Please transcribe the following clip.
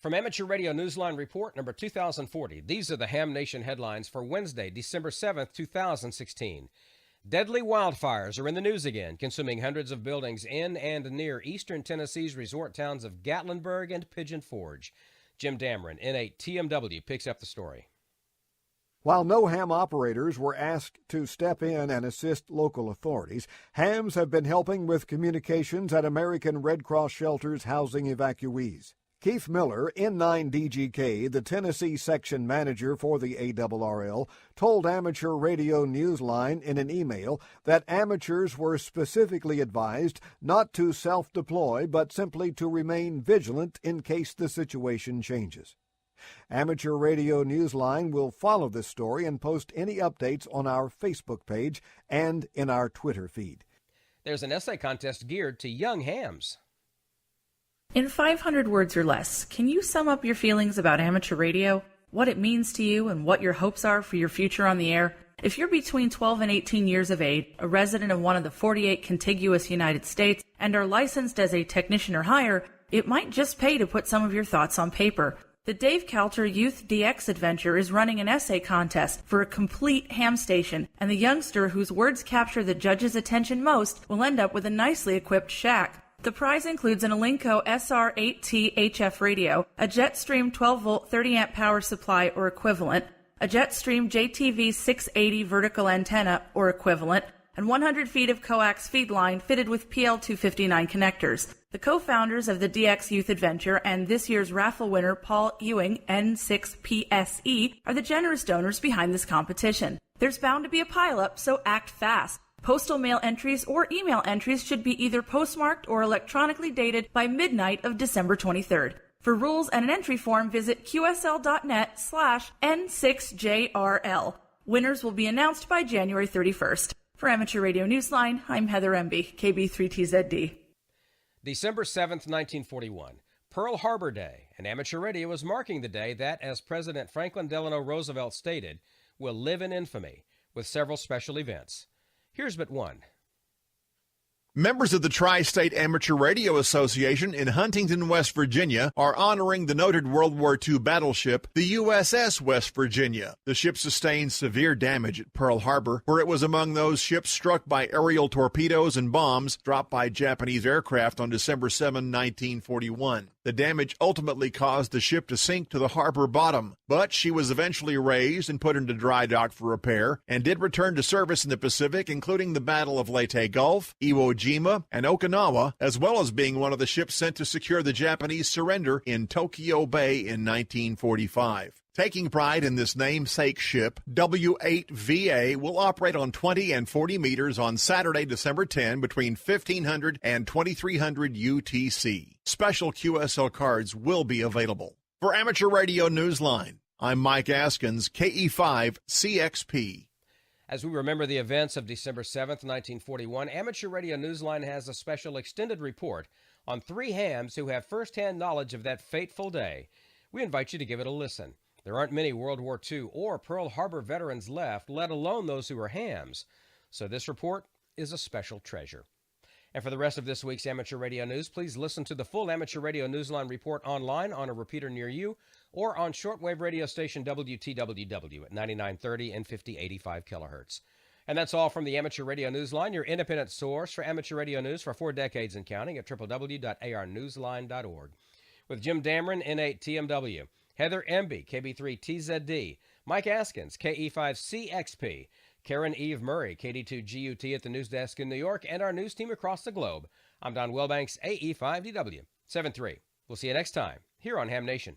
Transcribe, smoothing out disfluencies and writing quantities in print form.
From Amateur Radio Newsline Report number 2040, these are the Ham Nation headlines for Wednesday, December 7th, 2016. Deadly wildfires are in the news again, consuming hundreds of buildings in and near eastern Tennessee's resort towns of Gatlinburg and Pigeon Forge. Jim Dameron, N8 TMW, picks up the story. While no ham operators were asked to step in and assist local authorities, hams have been helping with communications at American Red Cross shelters housing evacuees. Keith Miller, N9DGK, the Tennessee section manager for the ARRL, told Amateur Radio Newsline in an email that amateurs were specifically advised not to self-deploy but simply to remain vigilant in case the situation changes. Amateur Radio Newsline will follow this story and post any updates on our Facebook page and in our Twitter feed. There's an essay contest geared to young hams. In 500 words or less, can you sum up your feelings about amateur radio, what it means to you, and what your hopes are for your future on the air? If you're between 12 and 18 years of age, a resident of one of the 48 contiguous United States, and are licensed as a technician or higher, it might just pay to put some of your thoughts on paper. The Dave Kalter Youth DX Adventure is running an essay contest for a complete ham station, and the youngster whose words capture the judge's attention most will end up with a nicely equipped shack. The prize includes an Alinco SR8T HF radio, a Jetstream 12-volt 30-amp power supply or equivalent, a Jetstream JTV 680 vertical antenna or equivalent, and 100 feet of coax feed line fitted with PL259 connectors. The co-founders of the DX Youth Adventure and this year's raffle winner, Paul Ewing, N6PSE, are the generous donors behind this competition. There's bound to be a pileup, so act fast. Postal mail entries or email entries should be either postmarked or electronically dated by midnight of December 23rd. For rules and an entry form, visit qsl.net/N6JRL. Winners will be announced by January 31st. For Amateur Radio Newsline, I'm Heather Emby, KB3TZD. December 7th, 1941, Pearl Harbor Day, and Amateur Radio is marking the day that, as President Franklin Delano Roosevelt stated, will live in infamy, with several special events. Here's but one. Members of the Tri-State Amateur Radio Association in Huntington, West Virginia, are honoring the noted World War II battleship, the USS West Virginia. The ship sustained severe damage at Pearl Harbor, where it was among those ships struck by aerial torpedoes and bombs dropped by Japanese aircraft on December 7, 1941. The damage ultimately caused the ship to sink to the harbor bottom, but she was eventually raised and put into dry dock for repair and did return to service in the Pacific, including the Battle of Leyte Gulf, Iwo Jima, and Okinawa, as well as being one of the ships sent to secure the Japanese surrender in Tokyo Bay in 1945. Taking pride in this namesake ship, W8VA will operate on 20 and 40 meters on Saturday, December 10, between 1500 and 2300 UTC. Special QSL cards will be available. For Amateur Radio Newsline, I'm Mike Askins, KE5CXP. As we remember the events of December 7th, 1941, Amateur Radio Newsline has a special extended report on three hams who have firsthand knowledge of that fateful day. We invite you to give it a listen. There aren't many World War II or Pearl Harbor veterans left, let alone those who are hams. So this report is a special treasure. And for the rest of this week's Amateur Radio News, please listen to the full Amateur Radio Newsline report online on a repeater near you or on shortwave radio station WTWW at 9930 and 5085 kilohertz. And that's all from the Amateur Radio Newsline, your independent source for amateur radio news for 4 decades and counting at www.arnewsline.org. With Jim Dameron, N8 TMW, Heather Emby, KB3TZD, Mike Askins, KE5CXP, Karen Eve Murray, KD2GUT at the news desk in New York, and our news team across the globe. I'm Don Wilbanks, AE5DW, 7-3. We'll see you next time here on Ham Nation.